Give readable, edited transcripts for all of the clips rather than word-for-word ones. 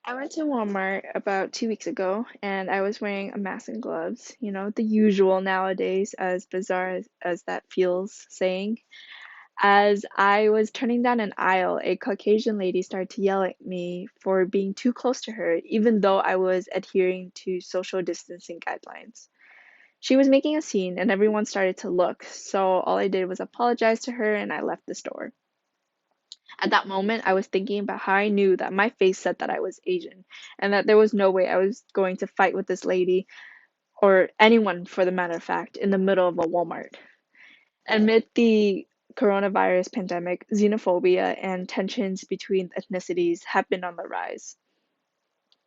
I went to Walmart about 2 weeks ago and I was wearing a mask and gloves, the usual nowadays, as bizarre as that feels saying. As I was turning down an aisle, a Caucasian lady started to yell at me for being too close to her, even though I was adhering to social distancing guidelines. She was making a scene and everyone started to look, so all I did was apologize to her and I left the store. At that moment, I was thinking about how I knew that my face said that I was Asian and that there was no way I was going to fight with this lady or anyone for the matter of fact in the middle of a Walmart. Amid the coronavirus pandemic, xenophobia and tensions between ethnicities have been on the rise.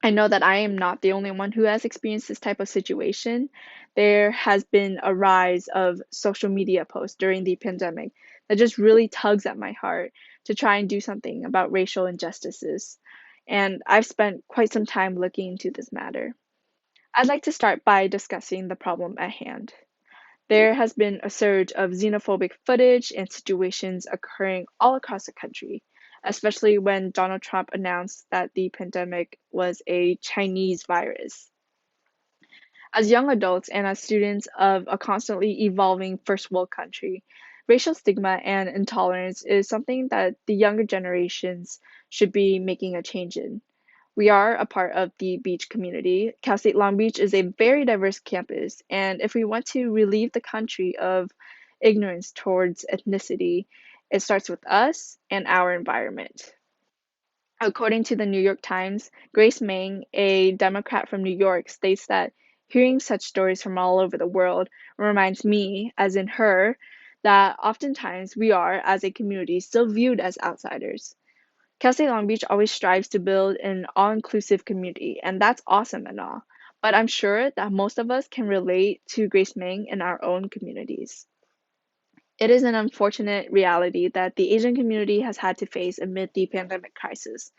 I know that I am not the only one who has experienced this type of situation. There has been a rise of social media posts during the pandemic that just really tugs at my heart to try and do something about racial injustices. And I've spent quite some time looking into this matter. I'd like to start by discussing the problem at hand. There has been a surge of xenophobic footage and situations occurring all across the country, especially when Donald Trump announced that the pandemic was a Chinese virus. As young adults and as students of a constantly evolving first world country, racial stigma and intolerance is something that the younger generations should be making a change in. We are a part of the beach community. Cal State Long Beach is a very diverse campus, and if we want to relieve the country of ignorance towards ethnicity, it starts with us and our environment. According to the New York Times, Grace Meng, a Democrat from New York, states that hearing such stories from all over the world reminds me, as in her, that oftentimes we are, as a community, still viewed as outsiders. Cal State Long Beach always strives to build an all inclusive community, and that's awesome and all. But I'm sure that most of us can relate to Grace Meng in our own communities. It is an unfortunate reality that the Asian community has had to face amid the pandemic crisis,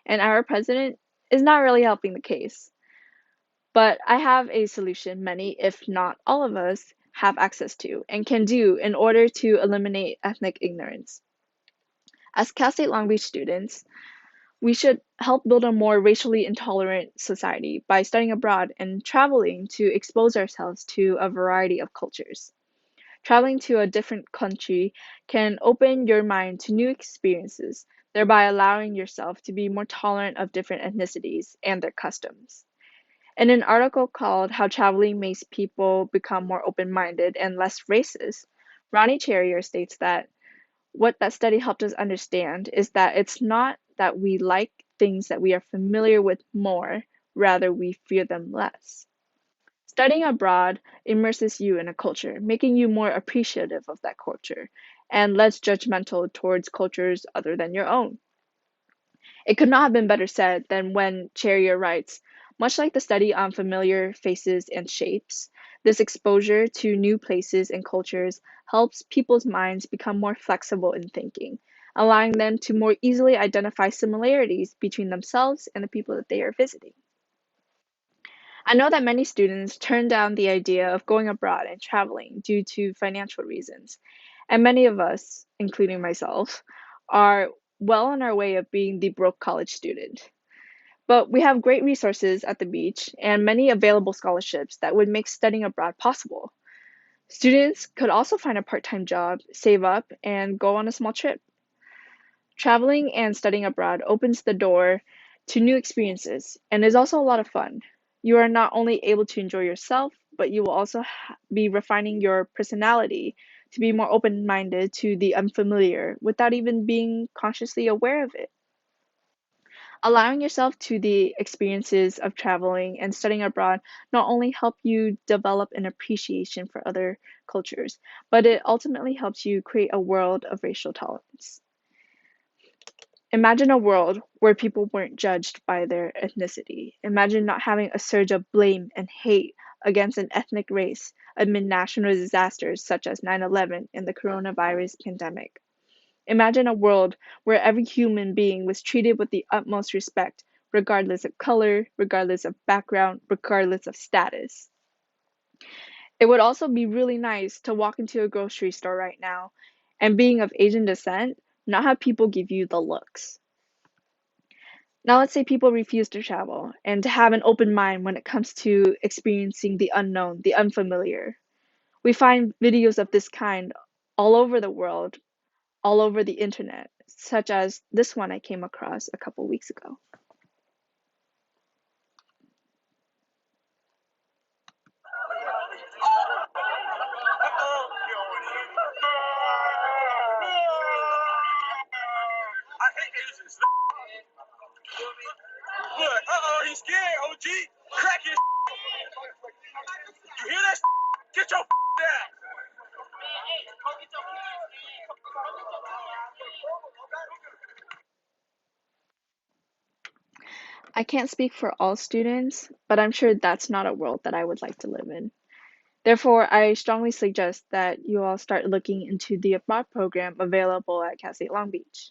and our president is not really helping the case. But I have a solution many, if not all of us, have access to and can do in order to eliminate ethnic ignorance. As Cal State Long Beach students, we should help build a more racially intolerant society by studying abroad and traveling to expose ourselves to a variety of cultures. Traveling to a different country can open your mind to new experiences, thereby allowing yourself to be more tolerant of different ethnicities and their customs. In an article called How Traveling Makes People Become More Open Minded and Less Racist, Ronnie Charrier states that what that study helped us understand is that it's not that we like things that we are familiar with more, rather, we fear them less. Studying abroad immerses you in a culture, making you more appreciative of that culture and less judgmental towards cultures other than your own. It could not have been better said than when Charrier writes, much like the study on familiar faces and shapes, this exposure to new places and cultures helps people's minds become more flexible in thinking, allowing them to more easily identify similarities between themselves and the people that they are visiting. I know that many students turn down the idea of going abroad and traveling due to financial reasons, and many of us, including myself, are well on our way of being the broke college student. But we have great resources at the beach and many available scholarships that would make studying abroad possible. Students could also find a part time job, save up, and go on a small trip. Traveling and studying abroad opens the door to new experiences and is also a lot of fun. You are not only able to enjoy yourself, but you will also be refining your personality to be more open minded to the unfamiliar without even being consciously aware of it. Allowing yourself to the experiences of traveling and studying abroad not only help you develop an appreciation for other cultures, but it ultimately helps you create a world of racial tolerance. Imagine a world where people weren't judged by their ethnicity. Imagine not having a surge of blame and hate against an ethnic race amid national disasters such as 9/11 and the coronavirus pandemic. Imagine a world where every human being was treated with the utmost respect, regardless of color, regardless of background, regardless of status. It would also be really nice to walk into a grocery store right now and being of Asian descent, not have people give you the looks. Now, let's say people refuse to travel and to have an open mind when it comes to experiencing the unknown, the unfamiliar. We find videos of this kind all over the world, all over the internet, such as this one I came across a couple weeks ago. I hate Asians. Look, he's scared, OG. Crack his. You hear that? Get your down. I can't speak for all students, but I'm sure that's not a world that I would like to live in. Therefore, I strongly suggest that you all start looking into the abroad program available at Cal State Long Beach.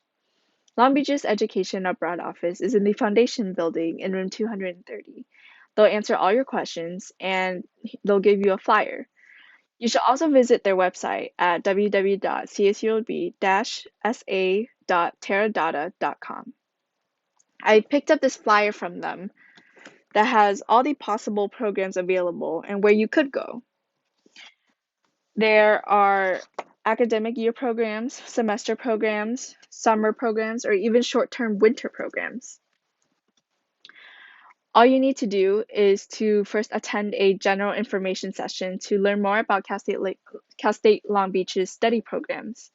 Long Beach's Education Abroad office is in the Foundation Building in room 230. They'll answer all your questions and they'll give you a flyer. You should also visit their website at www.csulb-sa.teradata.com. I picked up this flyer from them that has all the possible programs available and where you could go. There are academic year programs, semester programs, summer programs, or even short-term winter programs. All you need to do is to first attend a general information session to learn more about Cal State Long Beach's study programs.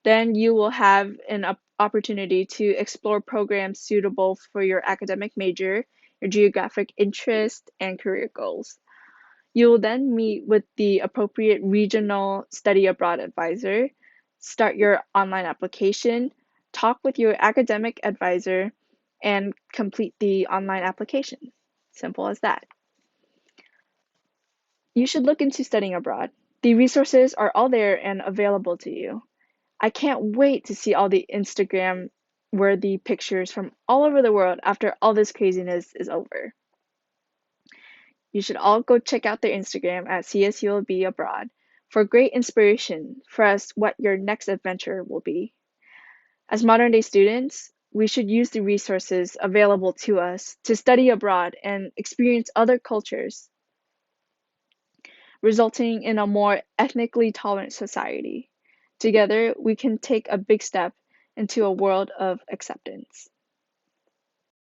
Then you will have an opportunity to explore programs suitable for your academic major, your geographic interest, and career goals. You will then meet with the appropriate regional study abroad advisor, start your online application, talk with your academic advisor, and complete the online application. Simple as that. You should look into studying abroad. The resources are all there and available to you. I can't wait to see all the Instagram worthy pictures from all over the world after all this craziness is over. You should all go check out their Instagram at CSULB Abroad for great inspiration for us what your next adventure will be. As modern day students, we should use the resources available to us to study abroad and experience other cultures, resulting in a more ethnically tolerant society. Together, we can take a big step into a world of acceptance.